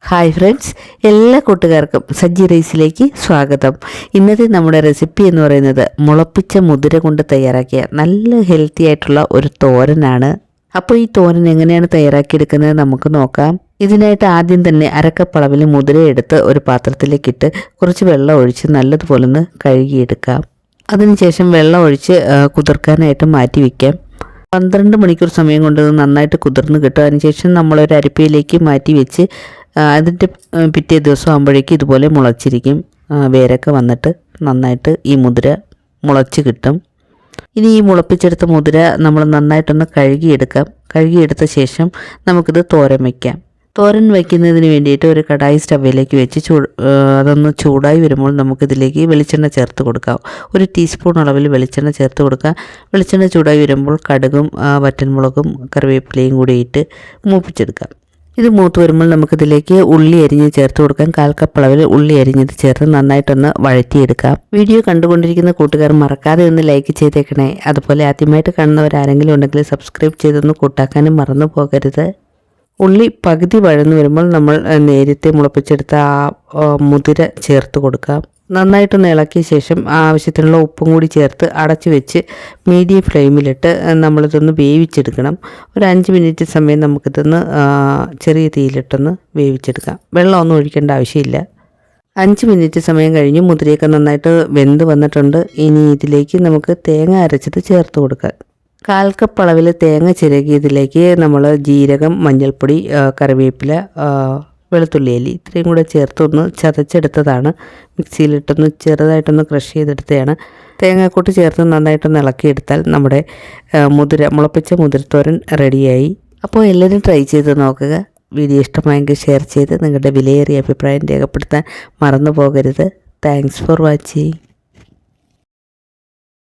Hi friends, എല്ലാ കൂട്ടുകാർക്കും സജ്ജി റൈസിലേക്ക് സ്വാഗതം. ഇന്നത്തെ നമ്മുടെ റെസിപ്പി എന്ന് പറയുന്നത് മുളപ്പിച്ച മുതിര കൊണ്ട് തയ്യാറാക്കിയ നല്ല ഹെൽത്തി ആയിട്ടുള്ള ഒരു തോരനാണ്. അപ്പോൾ ഈ തോരൻ എങ്ങനെയാണ് തയ്യാറാക്കിയെടുക്കുന്നത് നമുക്ക് നോക്കാം. ഇതിനായിട്ട് ആദ്യം തന്നെ അരക്കപ്പളവിൽ മുതിര എടുത്ത് ഒരു പാത്രത്തിലേക്കിട്ട് കുറച്ച് വെള്ളം ഒഴിച്ച് നല്ലതുപോലെ ഒന്ന് കഴുകിയെടുക്കാം. അതിനുശേഷം വെള്ളം ഒഴിച്ച് കുതിർക്കാനായിട്ട് മാറ്റി വയ്ക്കാം. 12 മണിക്കൂർ സമയം കൊണ്ട് നന്നായിട്ട് കുതിർന്ന് കിട്ടും. അതിനുശേഷം നമ്മളൊരു അരിപ്പയിലേക്ക് മാറ്റി വെച്ച് അതിൻ്റെ പിറ്റേ ദിവസം ആകുമ്പോഴേക്കും ഇതുപോലെ മുളച്ചിരിക്കും. വേരൊക്കെ വന്നിട്ട് നന്നായിട്ട് ഈ മുതിര മുളച്ച് കിട്ടും. ഇനി ഈ മുളപ്പിച്ചെടുത്ത മുതിര നമ്മൾ നന്നായിട്ടൊന്ന് കഴുകിയെടുക്കാം. കഴുകിയെടുത്ത ശേഷം നമുക്കിത് തോരൻ വയ്ക്കാം. തോരൻ വയ്ക്കുന്നതിന് വേണ്ടിയിട്ട് ഒരു കടായി സ്റ്റവിലേക്ക് വെച്ച് അതൊന്ന് ചൂടായി വരുമ്പോൾ നമുക്കിതിലേക്ക് വെളിച്ചെണ്ണ ചേർത്ത് കൊടുക്കാം. 1 ടീസ്പൂൺ അളവിൽ വെളിച്ചെണ്ണ ചേർത്ത് കൊടുക്കാം. വെളിച്ചെണ്ണ ചൂടായി വരുമ്പോൾ കടുകും വറ്റൻമുളകും കറിവേപ്പിലയും കൂടി ഇട്ട് മൂപ്പിച്ചെടുക്കാം. ഇത് മൂത്ത് വരുമ്പോൾ നമുക്കിതിലേക്ക് ഉള്ളി അരിഞ്ഞ് ചേർത്ത് കൊടുക്കാം. 1/4 കപ്പ് അളവിൽ ഉള്ളി അരിഞ്ഞത് ചേർത്ത് നന്നായിട്ടൊന്ന് വഴറ്റിയെടുക്കാം. വീഡിയോ കണ്ടുകൊണ്ടിരിക്കുന്ന കൂട്ടുകാർ മറക്കാതെ ഒന്ന് ലൈക്ക് ചെയ്തേക്കണേ. അതുപോലെ ആദ്യമായിട്ട് കാണുന്നവരാരെങ്കിലും ഉണ്ടെങ്കിൽ സബ്സ്ക്രൈബ് ചെയ്തൊന്ന് കൂട്ടാക്കാനും മറന്നു പോകരുത്. ഉള്ളി പകുതി വഴന്നു വരുമ്പോൾ നമ്മൾ നേരത്തെ മുളപ്പിച്ചെടുത്ത ആ മുതിര ചേർത്ത് കൊടുക്കാം. നന്നായിട്ടൊന്ന് ഇളക്കിയ ശേഷം ആവശ്യത്തിനുള്ള ഉപ്പും കൂടി ചേർത്ത് അടച്ചു വെച്ച് മീഡിയം ഫ്ലെയിമിലിട്ട് നമ്മളിതൊന്ന് വേവിച്ചെടുക്കണം. ഒരു 5 മിനിറ്റ് സമയം നമുക്കിതൊന്ന് ചെറിയ തീയിലിട്ടൊന്ന് വേവിച്ചെടുക്കാം. വെള്ളമൊന്നും ഒഴിക്കേണ്ട ആവശ്യമില്ല. 5 മിനിറ്റ് സമയം കഴിഞ്ഞ് മുതിരയൊക്കെ നന്നായിട്ട് വെന്ത് വന്നിട്ടുണ്ട്. ഇനി ഇതിലേക്ക് നമുക്ക് തേങ്ങ അരച്ചത് ചേർത്ത് കൊടുക്കാം. 1/4 കപ്പ് അളവിൽ തേങ്ങ ചിരകിയതിലേക്ക് നമ്മൾ ജീരകം, മഞ്ഞൾപ്പൊടി, കറിവേപ്പില, വെളുത്തുള്ളി അല്ലി ഇത്രയും കൂടെ ചേർത്തൊന്ന് ചതച്ചെടുത്തതാണ്. മിക്സിയിലിട്ടൊന്ന് ചെറുതായിട്ടൊന്ന് ക്രഷ് ചെയ്തെടുത്തതാണ്. തേങ്ങാക്കൂട്ട് ചേർത്ത് നന്നായിട്ടൊന്ന് ഇളക്കിയെടുത്താൽ നമ്മുടെ മുളപ്പിച്ച മുതിരത്തോരൻ റെഡിയായി. അപ്പോൾ എല്ലാവരും ട്രൈ ചെയ്ത് നോക്കുക. വീഡിയോ ഇഷ്ടമായെങ്കിൽ ഷെയർ ചെയ്ത് നിങ്ങളുടെ വിലയേറിയ അഭിപ്രായം രേഖപ്പെടുത്താൻ മറന്നു പോകരുത്. Thanks for watching.